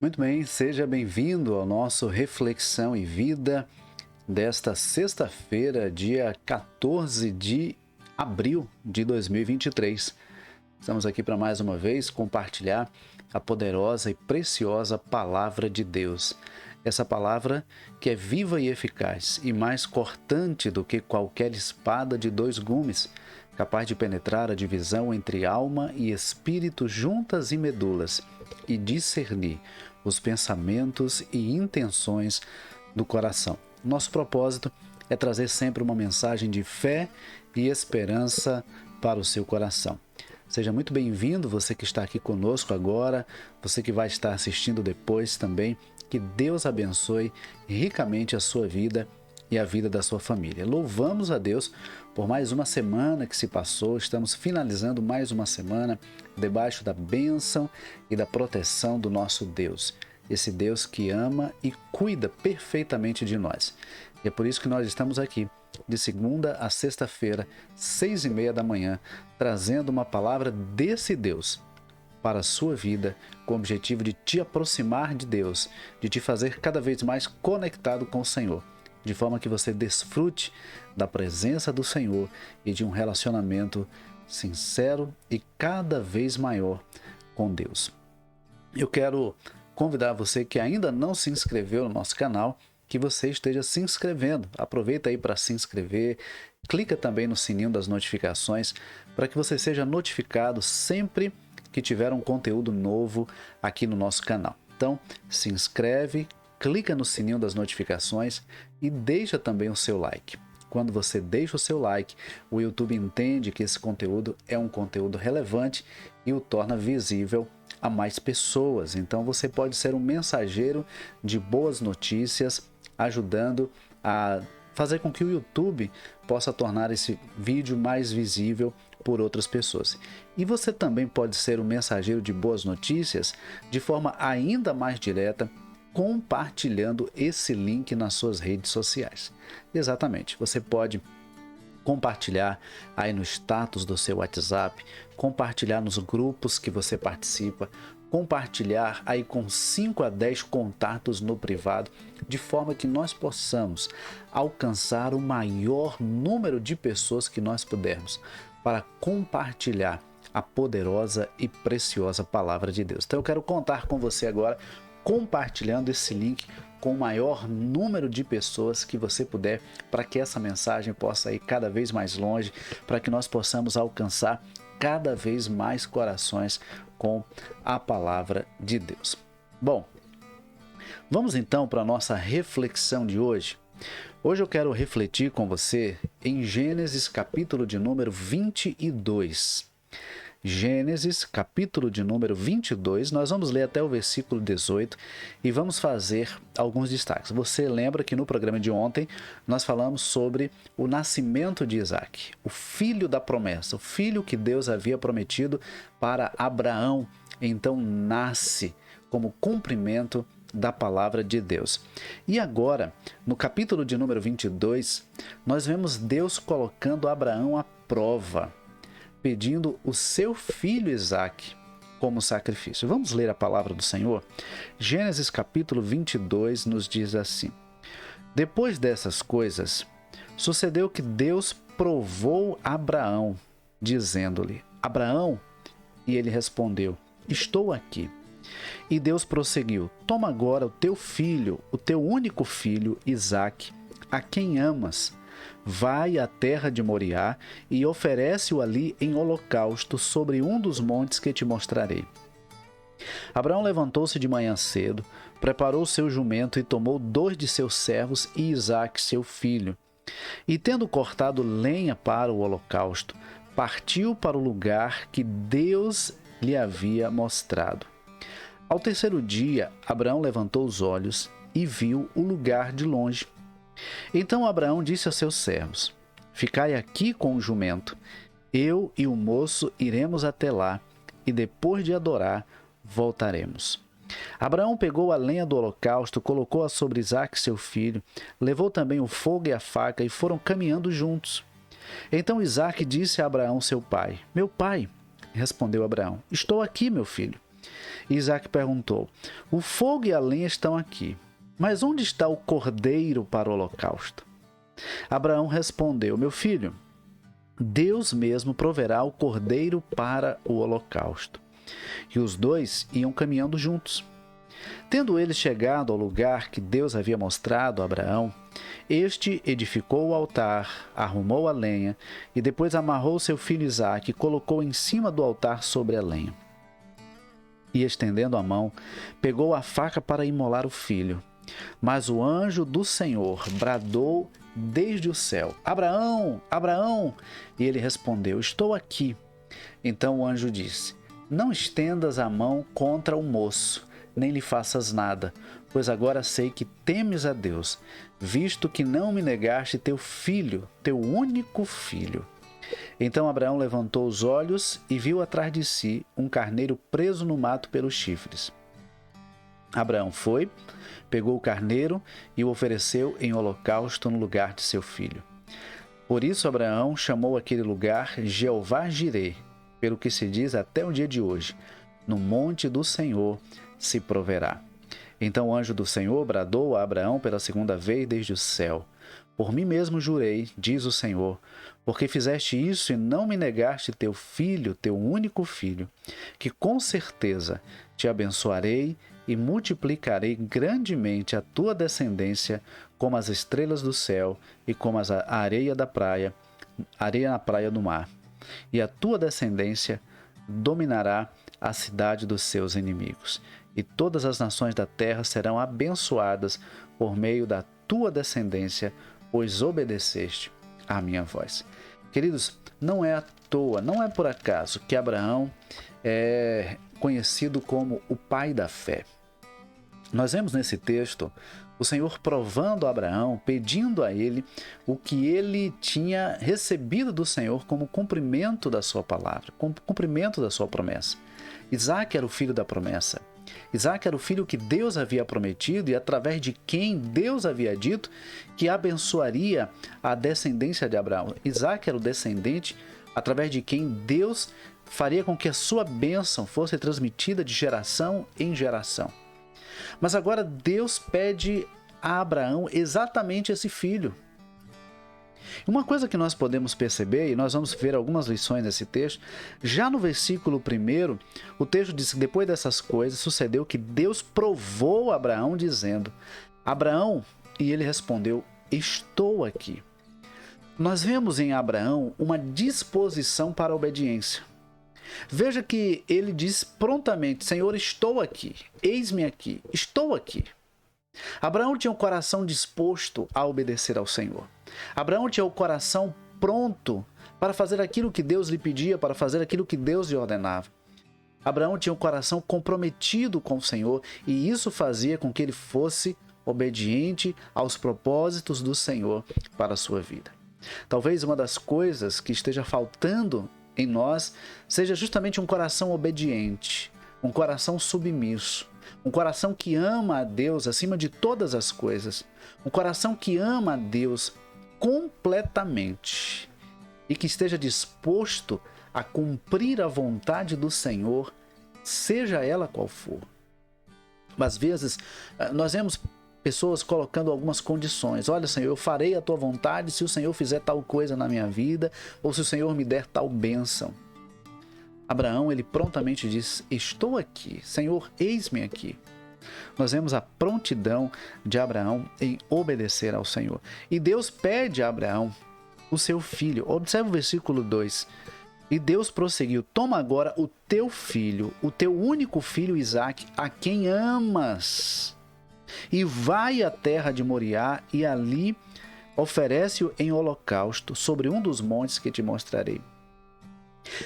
Muito bem, seja bem-vindo ao nosso Reflexão e Vida desta sexta-feira, dia 14 de abril de 2023. Estamos aqui para mais uma vez compartilhar a poderosa e preciosa Palavra de Deus. Essa palavra que é viva e eficaz e mais cortante do que qualquer espada de dois gumes, capaz de penetrar a divisão entre alma e espírito, juntas e medulas, e discernir os pensamentos e intenções do coração. Nosso propósito é trazer sempre uma mensagem de fé e esperança para o seu coração. Seja muito bem-vindo, você que está aqui conosco agora, você que vai estar assistindo depois também. Que Deus abençoe ricamente a sua vida e a vida da sua família. Louvamos a Deus por mais uma semana que se passou. Estamos finalizando mais uma semana debaixo da bênção e da proteção do nosso Deus. Esse Deus que ama e cuida perfeitamente de nós. E é por isso que nós estamos aqui, de segunda a sexta-feira, 6h30 da manhã, trazendo uma palavra desse Deus para a sua vida, com o objetivo de te aproximar de Deus, de te fazer cada vez mais conectado com o Senhor, de forma que você desfrute da presença do Senhor e de um relacionamento sincero e cada vez maior com Deus. Eu quero convidar você que ainda não se inscreveu no nosso canal, que você esteja se inscrevendo. Aproveita aí para se inscrever, clica também no sininho das notificações, para que você seja notificado sempre que tiver um conteúdo novo aqui no nosso canal. Então, se inscreve, clica no sininho das notificações e deixa também o seu like. Quando você deixa o seu like, o YouTube entende que esse conteúdo é um conteúdo relevante e o torna visível a mais pessoas. Então, você pode ser um mensageiro de boas notícias, ajudando a fazer com que o YouTube possa tornar esse vídeo mais visível por outras pessoas. E você também pode ser um mensageiro de boas notícias de forma ainda mais direta, compartilhando esse link nas suas redes sociais. Exatamente, você pode compartilhar aí no status do seu WhatsApp, compartilhar nos grupos que você participa, compartilhar aí com 5 a 10 contatos no privado, de forma que nós possamos alcançar o maior número de pessoas que nós pudermos para compartilhar a poderosa e preciosa Palavra de Deus. Então eu quero contar com você agora, compartilhando esse link com o maior número de pessoas que você puder, para que essa mensagem possa ir cada vez mais longe, para que nós possamos alcançar cada vez mais corações com a Palavra de Deus. Bom, vamos então para a nossa reflexão de hoje. Hoje eu quero refletir com você em Gênesis capítulo de número 22. Gênesis, capítulo de número 22, nós vamos ler até o versículo 18 e vamos fazer alguns destaques. Você lembra que no programa de ontem nós falamos sobre o nascimento de Isaac, o filho da promessa, o filho que Deus havia prometido para Abraão, então nasce como cumprimento da palavra de Deus. E agora, no capítulo de número 22, nós vemos Deus colocando Abraão à prova, pedindo o seu filho Isaque como sacrifício. Vamos ler a palavra do Senhor? Gênesis capítulo 22 nos diz assim: Depois dessas coisas, sucedeu que Deus provou Abraão, dizendo-lhe: Abraão, e ele respondeu: Estou aqui. E Deus prosseguiu: Toma agora o teu filho, o teu único filho, Isaque, a quem amas. Vai à terra de Moriá e oferece-o ali em holocausto sobre um dos montes que te mostrarei. Abraão levantou-se de manhã cedo, preparou seu jumento e tomou 2 de seus servos e Isaque, seu filho. E tendo cortado lenha para o holocausto, partiu para o lugar que Deus lhe havia mostrado. Ao terceiro dia, Abraão levantou os olhos e viu o lugar de longe. Então Abraão disse a seus servos: Ficai aqui com o jumento, eu e o moço iremos até lá, e depois de adorar, voltaremos. Abraão pegou a lenha do holocausto, colocou-a sobre Isaque seu filho, levou também o fogo e a faca, e foram caminhando juntos. Então Isaque disse a Abraão seu pai: Meu pai. Respondeu Abraão: Estou aqui, meu filho. Isaac perguntou: o fogo e a lenha estão aqui, mas onde está o cordeiro para o holocausto? Abraão respondeu: meu filho, Deus mesmo proverá o cordeiro para o holocausto. E os dois iam caminhando juntos. Tendo eles chegado ao lugar que Deus havia mostrado a Abraão, este edificou o altar, arrumou a lenha e depois amarrou seu filho Isaque e colocou em cima do altar sobre a lenha. E estendendo a mão, pegou a faca para imolar o filho. Mas o anjo do Senhor bradou desde o céu: Abraão, Abraão! E ele respondeu: estou aqui. Então o anjo disse: não estendas a mão contra o moço, nem lhe faças nada, pois agora sei que temes a Deus, visto que não me negaste teu filho, teu único filho. Então Abraão levantou os olhos e viu atrás de si um carneiro preso no mato pelos chifres. Abraão foi, pegou o carneiro e o ofereceu em holocausto no lugar de seu filho. Por isso Abraão chamou aquele lugar Jeová-Jirê, pelo que se diz até o dia de hoje: no monte do Senhor se proverá. Então o anjo do Senhor bradou a Abraão pela segunda vez desde o céu: por mim mesmo jurei, diz o Senhor, porque fizeste isso e não me negaste teu filho, teu único filho, que com certeza te abençoarei e multiplicarei grandemente a tua descendência como as estrelas do céu e como a areia da praia, areia na praia do mar. E a tua descendência dominará a cidade dos seus inimigos. E todas as nações da terra serão abençoadas por meio da tua descendência, pois obedeceste à minha voz. Queridos, não é à toa, não é por acaso que Abraão é conhecido como o pai da fé. Nós vemos nesse texto o Senhor provando a Abraão, pedindo a ele o que ele tinha recebido do Senhor como cumprimento da sua palavra, como cumprimento da sua promessa. Isaque era o filho da promessa. Isaque era o filho que Deus havia prometido e através de quem Deus havia dito que abençoaria a descendência de Abraão. Isaque era o descendente através de quem Deus faria com que a sua bênção fosse transmitida de geração em geração. Mas agora Deus pede a Abraão exatamente esse filho. Uma coisa que nós podemos perceber, e nós vamos ver algumas lições nesse texto, já no versículo 1, o texto diz que depois dessas coisas sucedeu que Deus provou a Abraão dizendo: Abraão, e ele respondeu: estou aqui. Nós vemos em Abraão uma disposição para a obediência. Veja que ele diz prontamente: Senhor, estou aqui, eis-me aqui, estou aqui. Abraão tinha o coração disposto a obedecer ao Senhor. Abraão tinha o coração pronto para fazer aquilo que Deus lhe pedia, para fazer aquilo que Deus lhe ordenava. Abraão tinha o coração comprometido com o Senhor e isso fazia com que ele fosse obediente aos propósitos do Senhor para a sua vida. Talvez uma das coisas que esteja faltando em nós seja justamente um coração obediente, um coração submisso, um coração que ama a Deus acima de todas as coisas, um coração que ama a Deus completamente e que esteja disposto a cumprir a vontade do Senhor, seja ela qual for. Às vezes, nós vemos pessoas colocando algumas condições. Olha, Senhor, eu farei a tua vontade se o Senhor fizer tal coisa na minha vida ou se o Senhor me der tal bênção. Abraão, ele prontamente diz: estou aqui, Senhor, eis-me aqui. Nós vemos a prontidão de Abraão em obedecer ao Senhor. E Deus pede a Abraão o seu filho. Observe o versículo 2. E Deus prosseguiu: toma agora o teu filho, o teu único filho Isaque, a quem amas, e vai à terra de Moriá e ali oferece-o em holocausto sobre um dos montes que te mostrarei.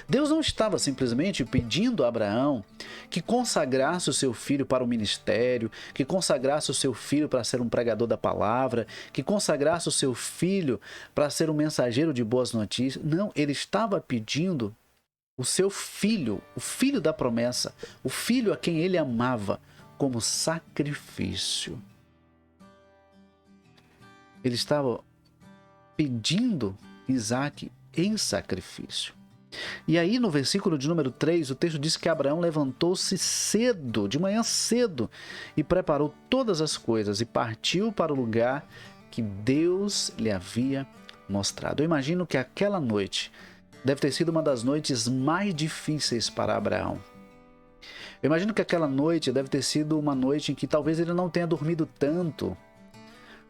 Deus não estava simplesmente pedindo a Abraão que consagrasse o seu filho para o ministério, que consagrasse o seu filho para ser um pregador da palavra, que consagrasse o seu filho para ser um mensageiro de boas notícias. Não, ele estava pedindo o seu filho, o filho da promessa, o filho a quem ele amava, como sacrifício. Ele estava pedindo Isaque em sacrifício. E aí no versículo de número 3, o texto diz que Abraão levantou-se cedo, de manhã cedo, e preparou todas as coisas e partiu para o lugar que Deus lhe havia mostrado. Eu imagino que aquela noite deve ter sido uma das noites mais difíceis para Abraão. Eu imagino que aquela noite deve ter sido uma noite em que talvez ele não tenha dormido tanto,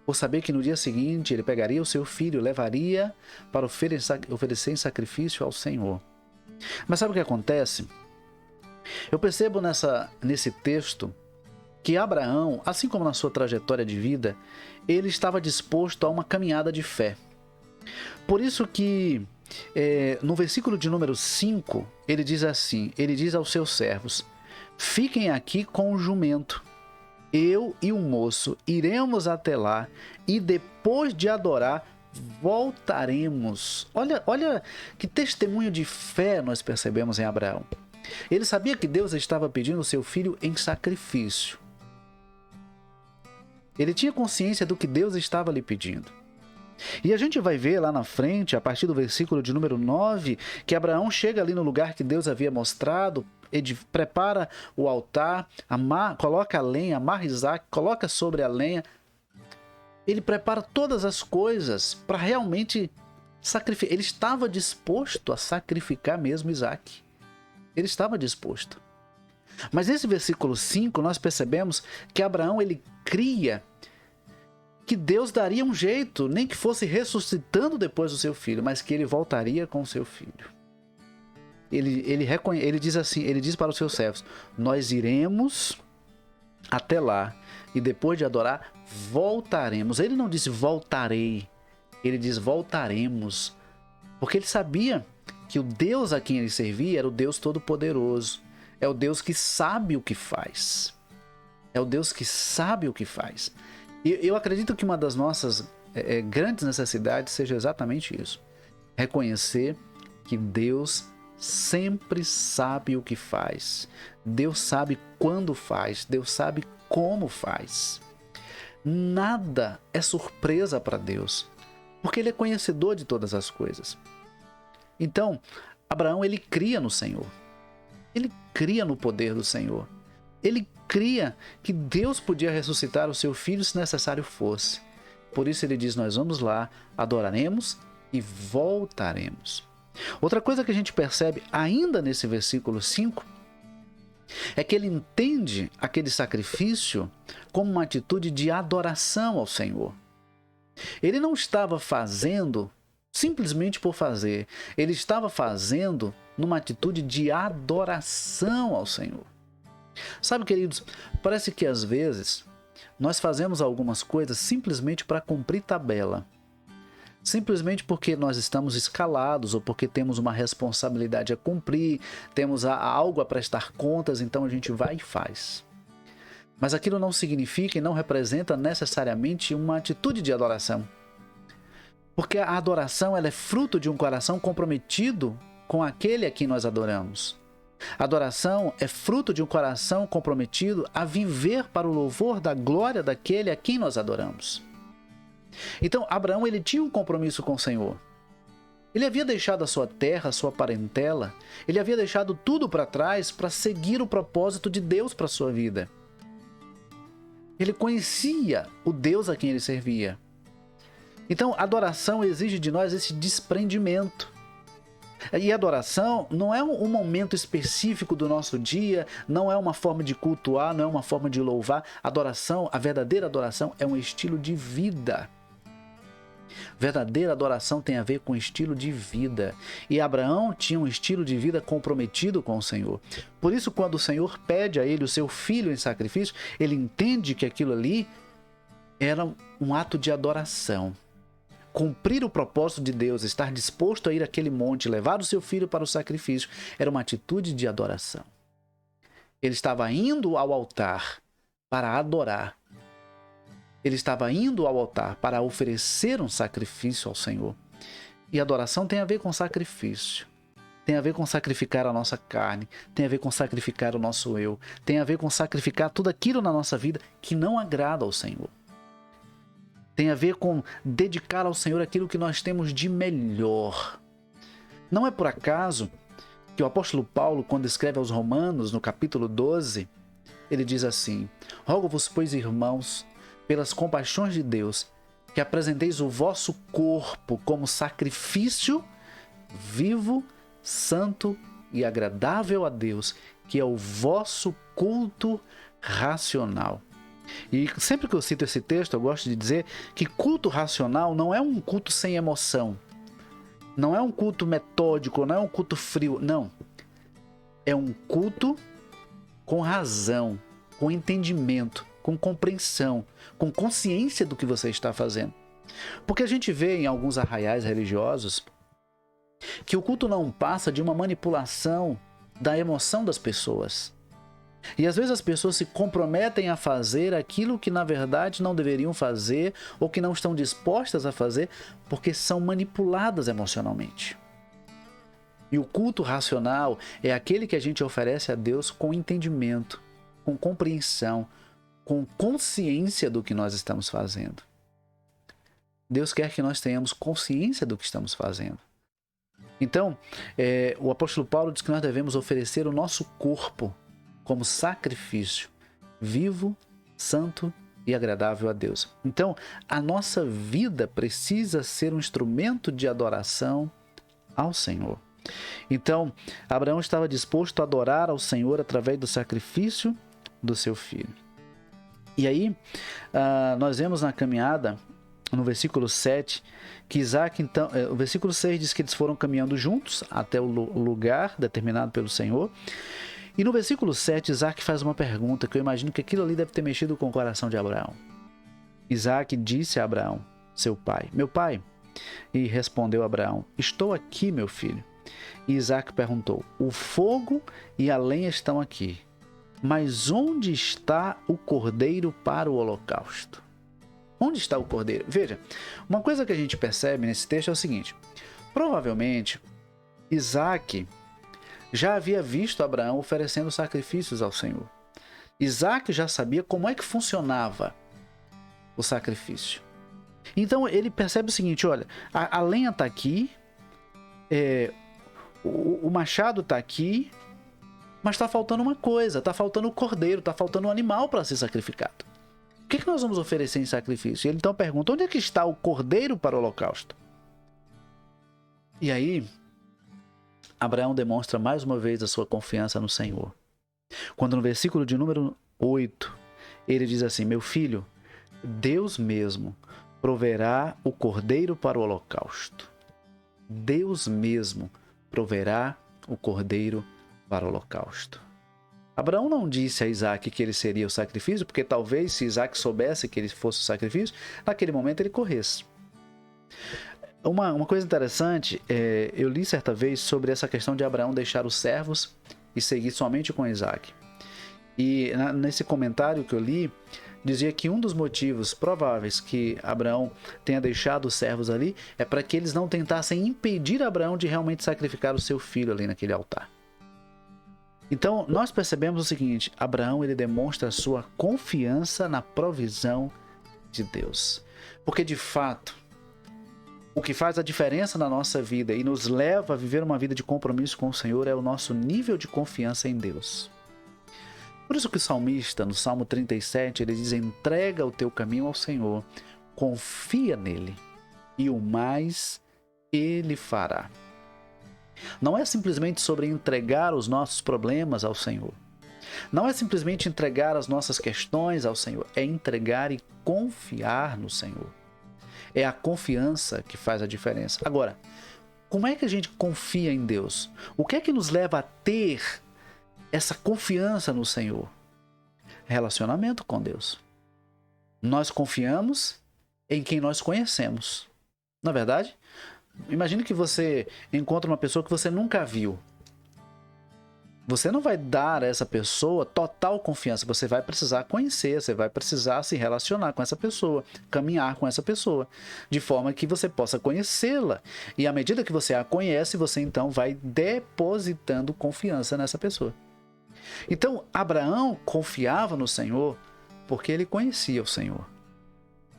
por saber que no dia seguinte ele pegaria o seu filho, levaria para oferecer em sacrifício ao Senhor. Mas sabe o que acontece? Eu percebo nesse texto que Abraão, assim como na sua trajetória de vida, ele estava disposto a uma caminhada de fé. Por isso que no versículo de número 5, ele diz assim, ele diz aos seus servos: fiquem aqui com o jumento. Eu e o moço iremos até lá e depois de adorar voltaremos. Olha que testemunho de fé nós percebemos em Abraão. Ele sabia que Deus estava pedindo o seu filho em sacrifício. Ele tinha consciência do que Deus estava lhe pedindo. E a gente vai ver lá na frente, a partir do versículo de número 9, que Abraão chega ali no lugar que Deus havia mostrado, ele prepara o altar, coloca a lenha, amarra Isaac, coloca sobre a lenha. Ele prepara todas as coisas para realmente sacrificar. Ele estava disposto a sacrificar mesmo Isaac. Ele estava disposto. Mas nesse versículo 5 nós percebemos que Abraão ele cria que Deus daria um jeito, nem que fosse ressuscitando depois do seu filho, mas que ele voltaria com o seu filho. Ele diz assim, ele diz para os seus servos: nós iremos até lá e depois de adorar voltaremos. Ele não disse voltarei, ele diz voltaremos, porque ele sabia que o Deus a quem ele servia era o Deus Todo-Poderoso, é o Deus que sabe o que faz, é o Deus que sabe o que faz. E eu acredito que uma das nossas grandes necessidades seja exatamente isso: reconhecer que Deus sempre sabe o que faz. Deus sabe quando faz, Deus sabe como faz. Nada é surpresa para Deus, porque Ele é conhecedor de todas as coisas. Então, Abraão ele cria no Senhor, ele cria no poder do Senhor, ele cria que Deus podia ressuscitar o seu filho se necessário fosse. Por isso ele diz: nós vamos lá, adoraremos e voltaremos. Outra coisa que a gente percebe ainda nesse versículo 5 é que ele entende aquele sacrifício como uma atitude de adoração ao Senhor. Ele não estava fazendo simplesmente por fazer, ele estava fazendo numa atitude de adoração ao Senhor. Sabe, queridos, parece que às vezes nós fazemos algumas coisas simplesmente para cumprir tabela. Simplesmente porque nós estamos escalados ou porque temos uma responsabilidade a cumprir, temos algo a prestar contas, então a gente vai e faz. Mas aquilo não significa e não representa necessariamente uma atitude de adoração. Porque a adoração ela é fruto de um coração comprometido com aquele a quem nós adoramos. A adoração é fruto de um coração comprometido a viver para o louvor da glória daquele a quem nós adoramos. Então, Abraão ele tinha um compromisso com o Senhor. Ele havia deixado a sua terra, a sua parentela, ele havia deixado tudo para trás para seguir o propósito de Deus para a sua vida. Ele conhecia o Deus a quem ele servia. Então, a adoração exige de nós esse desprendimento. E a adoração não é um momento específico do nosso dia, não é uma forma de cultuar, não é uma forma de louvar. Adoração, a verdadeira adoração é um estilo de vida. Verdadeira adoração tem a ver com estilo de vida. E Abraão tinha um estilo de vida comprometido com o Senhor. Por isso, quando o Senhor pede a ele o seu filho em sacrifício, ele entende que aquilo ali era um ato de adoração. Cumprir o propósito de Deus, estar disposto a ir àquele monte, levar o seu filho para o sacrifício, era uma atitude de adoração. Ele estava indo ao altar para adorar. Ele estava indo ao altar para oferecer um sacrifício ao Senhor. E adoração tem a ver com sacrifício. Tem a ver com sacrificar a nossa carne, tem a ver com sacrificar o nosso eu, tem a ver com sacrificar tudo aquilo na nossa vida que não agrada ao Senhor. Tem a ver com dedicar ao Senhor aquilo que nós temos de melhor. Não é por acaso que o apóstolo Paulo, quando escreve aos Romanos, no capítulo 12, ele diz assim: rogo-vos, pois, irmãos, pelas compaixões de Deus, que apresenteis o vosso corpo como sacrifício vivo, santo e agradável a Deus, que é o vosso culto racional. E sempre que eu cito esse texto, eu gosto de dizer que culto racional não é um culto sem emoção, não é um culto metódico, não é um culto frio, não. É um culto com razão, com entendimento, com compreensão, com consciência do que você está fazendo. Porque a gente vê em alguns arraiais religiosos que o culto não passa de uma manipulação da emoção das pessoas. E às vezes as pessoas se comprometem a fazer aquilo que na verdade não deveriam fazer ou que não estão dispostas a fazer porque são manipuladas emocionalmente. E o culto racional é aquele que a gente oferece a Deus com entendimento, com compreensão, com consciência do que nós estamos fazendo. Deus quer que nós tenhamos consciência do que estamos fazendo. Então, o apóstolo Paulo diz que nós devemos oferecer o nosso corpo como sacrifício vivo, santo e agradável a Deus. Então, a nossa vida precisa ser um instrumento de adoração ao Senhor. Então, Abraão estava disposto a adorar ao Senhor através do sacrifício do seu filho. E aí, nós vemos na caminhada, no versículo 7, que Isaac, então, o versículo 6 diz que eles foram caminhando juntos até o lugar determinado pelo Senhor. E no versículo 7, Isaac faz uma pergunta que eu imagino que aquilo ali deve ter mexido com o coração de Abraão. Isaac disse a Abraão, seu pai: meu pai. E respondeu Abraão: estou aqui, meu filho. E Isaac perguntou: o fogo e a lenha estão aqui, mas onde está o cordeiro para o holocausto? Onde está o cordeiro? Veja, uma coisa que a gente percebe nesse texto é o seguinte: provavelmente Isaac já havia visto Abraão oferecendo sacrifícios ao Senhor. Isaac já sabia como é que funcionava o sacrifício. Então ele percebe o seguinte: olha, a lenha está aqui, o machado está aqui, mas está faltando uma coisa, está faltando o cordeiro, está faltando o animal para ser sacrificado. O que nós vamos oferecer em sacrifício? E ele então pergunta: onde é que está o cordeiro para o holocausto? E aí, Abraão demonstra mais uma vez a sua confiança no Senhor. Quando no versículo de número 8, ele diz assim: meu filho, Deus mesmo proverá o cordeiro para o holocausto. Deus mesmo proverá o cordeiro para o holocausto. Abraão não disse a Isaac que ele seria o sacrifício, porque talvez se Isaac soubesse que ele fosse o sacrifício, naquele momento ele corresse. Uma coisa interessante, eu li certa vez sobre essa questão de Abraão deixar os servos e seguir somente com Isaac. E nesse comentário que eu li, dizia que um dos motivos prováveis que Abraão tenha deixado os servos ali é para que eles não tentassem impedir Abraão de realmente sacrificar o seu filho ali naquele altar. Então, nós percebemos o seguinte: Abraão ele demonstra a sua confiança na provisão de Deus. Porque, de fato, o que faz a diferença na nossa vida e nos leva a viver uma vida de compromisso com o Senhor é o nosso nível de confiança em Deus. Por isso que o salmista, no Salmo 37, ele diz: entrega o teu caminho ao Senhor, confia nele, e o mais ele fará. Não é simplesmente sobre entregar os nossos problemas ao Senhor. Não é simplesmente entregar as nossas questões ao Senhor. É entregar e confiar no Senhor. É a confiança que faz a diferença. Agora, como é que a gente confia em Deus? O que é que nos leva a ter essa confiança no Senhor? Relacionamento com Deus. Nós confiamos em quem nós conhecemos. Não é verdade? Imagine que você encontra uma pessoa que você nunca viu. Você não vai dar a essa pessoa total confiança. Você vai precisar conhecer, você vai precisar se relacionar com essa pessoa, caminhar com essa pessoa, de forma que você possa conhecê-la. E à medida que você a conhece, você então vai depositando confiança nessa pessoa. Então, Abraão confiava no Senhor porque ele conhecia o Senhor.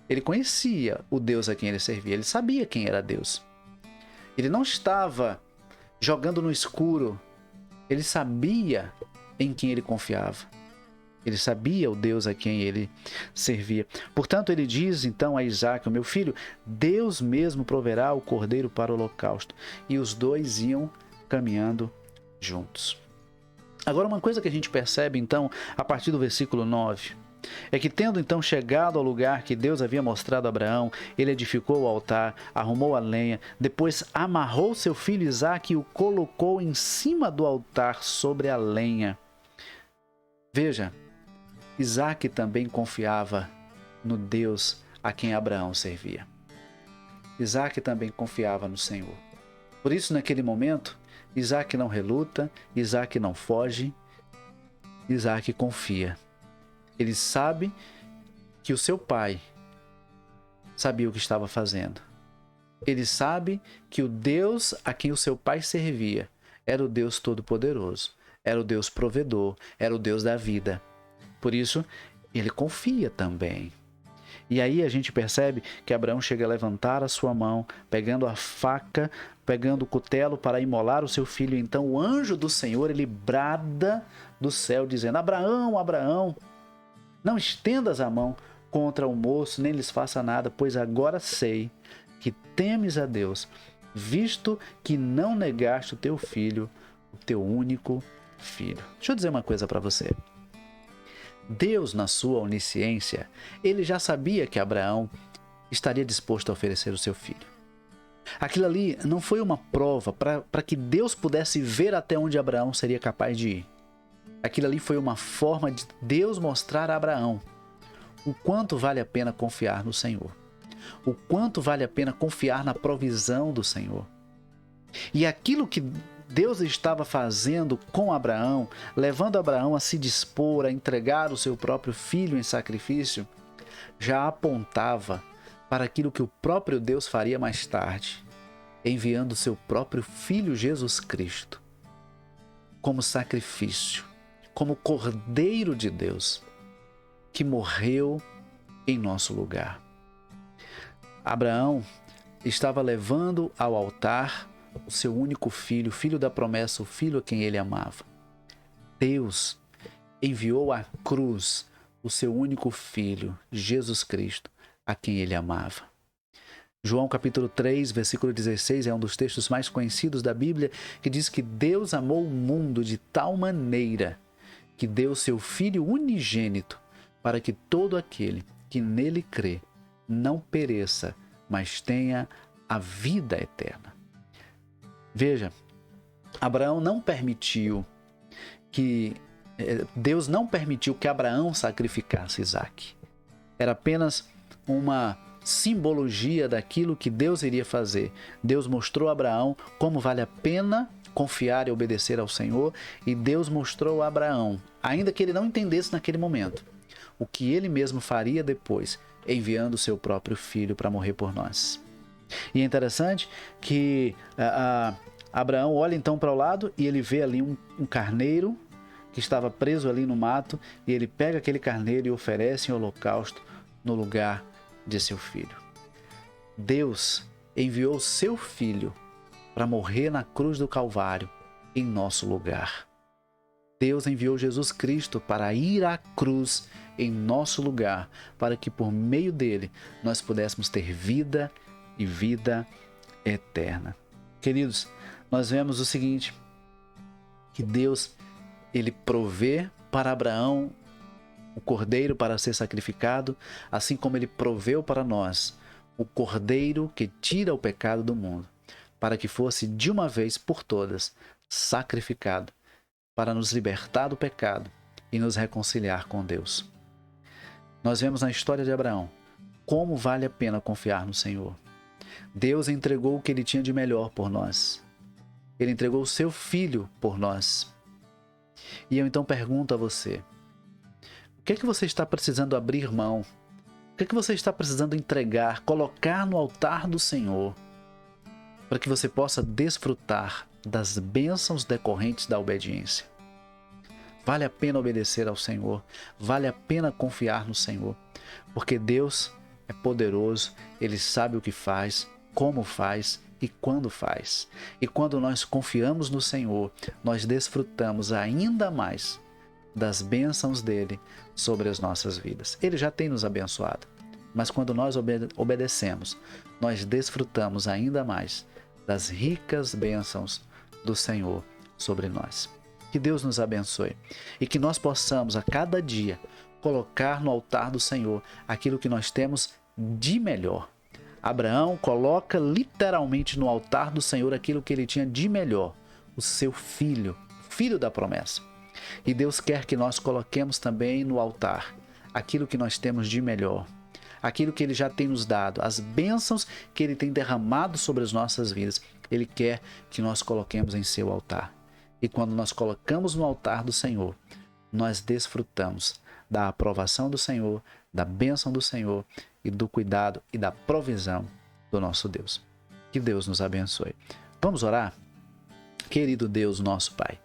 Ele conhecia o Deus a quem ele servia, ele sabia quem era Deus. Ele não estava jogando no escuro. Ele sabia em quem ele confiava. Ele sabia o Deus a quem ele servia. Portanto, ele diz então a Isaque, o meu filho, Deus mesmo proverá o cordeiro para o holocausto. E os dois iam caminhando juntos. Agora, uma coisa que a gente percebe então, a partir do versículo 9, é que tendo então chegado ao lugar que Deus havia mostrado a Abraão, ele edificou o altar, arrumou a lenha, depois amarrou seu filho Isaque e o colocou em cima do altar sobre a lenha. Veja, Isaque também confiava no Deus a quem Abraão servia. Isaque também confiava no Senhor. Por isso, naquele momento, Isaque não reluta, Isaque não foge, Isaque confia. Ele sabe que o seu pai sabia o que estava fazendo. Ele sabe que o Deus a quem o seu pai servia era o Deus Todo-Poderoso, era o Deus provedor, era o Deus da vida. Por isso, ele confia também. E aí a gente percebe que Abraão chega a levantar a sua mão, pegando a faca, pegando o cutelo para imolar o seu filho. Então o anjo do Senhor, ele brada do céu, dizendo: Abraão, Abraão, não estendas a mão contra o moço, nem lhes faça nada, pois agora sei que temes a Deus, visto que não negaste o teu filho, o teu único filho. Deixa eu dizer uma coisa para você. Deus, na sua onisciência, ele já sabia que Abraão estaria disposto a oferecer o seu filho. Aquilo ali não foi uma prova para que Deus pudesse ver até onde Abraão seria capaz de ir. Aquilo ali foi uma forma de Deus mostrar a Abraão o quanto vale a pena confiar no Senhor, o quanto vale a pena confiar na provisão do Senhor. E aquilo que Deus estava fazendo com Abraão, levando Abraão a se dispor a entregar o seu próprio filho em sacrifício, já apontava para aquilo que o próprio Deus faria mais tarde, enviando o seu próprio Filho Jesus Cristo como sacrifício, como Cordeiro de Deus, que morreu em nosso lugar. Abraão estava levando ao altar o seu único filho, filho da promessa, o filho a quem ele amava. Deus enviou à cruz o seu único filho, Jesus Cristo, a quem ele amava. João capítulo 3, versículo 16 é um dos textos mais conhecidos da Bíblia, que diz que Deus amou o mundo de tal maneira que deu seu Filho unigênito para que todo aquele que nele crê não pereça, mas tenha a vida eterna. Veja, Abraão não permitiu que Deus não permitiu que Abraão sacrificasse Isaque. Era apenas uma simbologia daquilo que Deus iria fazer. Deus mostrou a Abraão como vale a pena confiar e obedecer ao Senhor, e Deus mostrou a Abraão, ainda que ele não entendesse naquele momento, o que ele mesmo faria depois, enviando o seu próprio filho para morrer por nós. E é interessante que Abraão olha então para o lado e ele vê ali um carneiro que estava preso ali no mato, e ele pega aquele carneiro e oferece em holocausto no lugar de seu filho. Deus enviou seu filho para morrer na cruz do Calvário em nosso lugar. Deus enviou Jesus Cristo para ir à cruz em nosso lugar, para que por meio dele nós pudéssemos ter vida e vida eterna. Queridos, nós vemos o seguinte, que Deus, ele provê para Abraão o cordeiro para ser sacrificado, assim como ele proveu para nós o cordeiro que tira o pecado do mundo, para que fosse de uma vez por todas sacrificado, para nos libertar do pecado e nos reconciliar com Deus. Nós vemos na história de Abraão como vale a pena confiar no Senhor. Deus entregou o que ele tinha de melhor por nós. Ele entregou o seu filho por nós. E eu então pergunto a você, o que é que você está precisando abrir mão? O que é que você está precisando entregar, colocar no altar do Senhor, para que você possa desfrutar das bênçãos decorrentes da obediência? Vale a pena obedecer ao Senhor, vale a pena confiar no Senhor, porque Deus é poderoso, Ele sabe o que faz, como faz e quando faz. E quando nós confiamos no Senhor, nós desfrutamos ainda mais das bênçãos dele sobre as nossas vidas. Ele já tem nos abençoado, mas quando nós obedecemos, nós desfrutamos ainda mais das ricas bênçãos do Senhor sobre nós. Que Deus nos abençoe e que nós possamos a cada dia colocar no altar do Senhor aquilo que nós temos de melhor. Abraão coloca literalmente no altar do Senhor aquilo que ele tinha de melhor, o seu filho, filho da promessa. E Deus quer que nós coloquemos também no altar aquilo que nós temos de melhor, aquilo que Ele já tem nos dado, as bênçãos que Ele tem derramado sobre as nossas vidas. Ele quer que nós coloquemos em seu altar. E quando nós colocamos no altar do Senhor, nós desfrutamos da aprovação do Senhor, da bênção do Senhor e do cuidado e da provisão do nosso Deus. Que Deus nos abençoe. Vamos orar? Querido Deus, nosso Pai,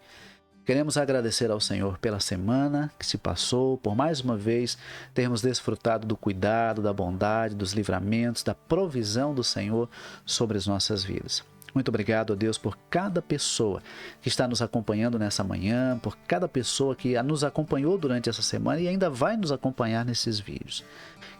queremos agradecer ao Senhor pela semana que se passou, por mais uma vez termos desfrutado do cuidado, da bondade, dos livramentos, da provisão do Senhor sobre as nossas vidas. Muito obrigado a Deus por cada pessoa que está nos acompanhando nessa manhã, por cada pessoa que nos acompanhou durante essa semana e ainda vai nos acompanhar nesses vídeos.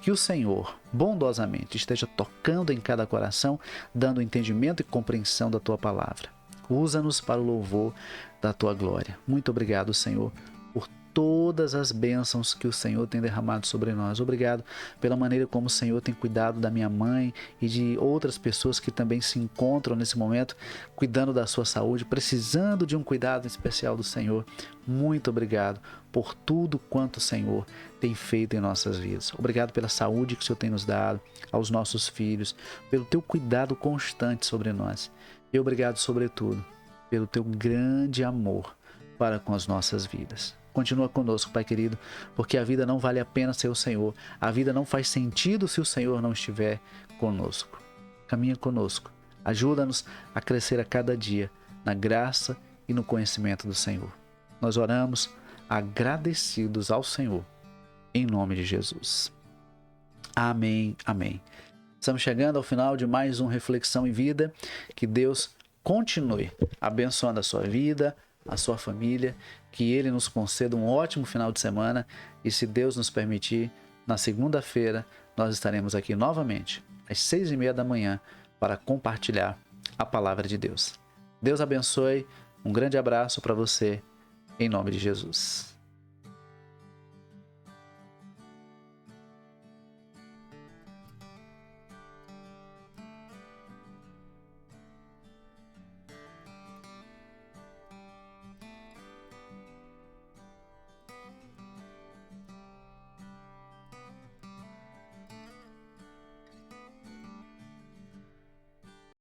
Que o Senhor, bondosamente, esteja tocando em cada coração, dando entendimento e compreensão da Tua palavra. Usa-nos para o louvor da Tua glória. Muito obrigado, Senhor, por todas as bênçãos que o Senhor tem derramado sobre nós. Obrigado pela maneira como o Senhor tem cuidado da minha mãe e de outras pessoas que também se encontram nesse momento cuidando da sua saúde, precisando de um cuidado especial do Senhor. Muito obrigado por tudo quanto o Senhor tem feito em nossas vidas. Obrigado pela saúde que o Senhor tem nos dado, aos nossos filhos, pelo Teu cuidado constante sobre nós. E obrigado, sobretudo, pelo Teu grande amor para com as nossas vidas. Continua conosco, Pai querido, porque a vida não vale a pena sem o Senhor. A vida não faz sentido se o Senhor não estiver conosco. Caminha conosco. Ajuda-nos a crescer a cada dia na graça e no conhecimento do Senhor. Nós oramos agradecidos ao Senhor, em nome de Jesus. Amém, amém. Estamos chegando ao final de mais um Reflexão em Vida. Que Deus continue abençoando a sua vida, a sua família, que Ele nos conceda um ótimo final de semana e, se Deus nos permitir, na segunda-feira nós estaremos aqui novamente, às 6h30 da manhã, para compartilhar a Palavra de Deus. Deus abençoe, um grande abraço para você, em nome de Jesus.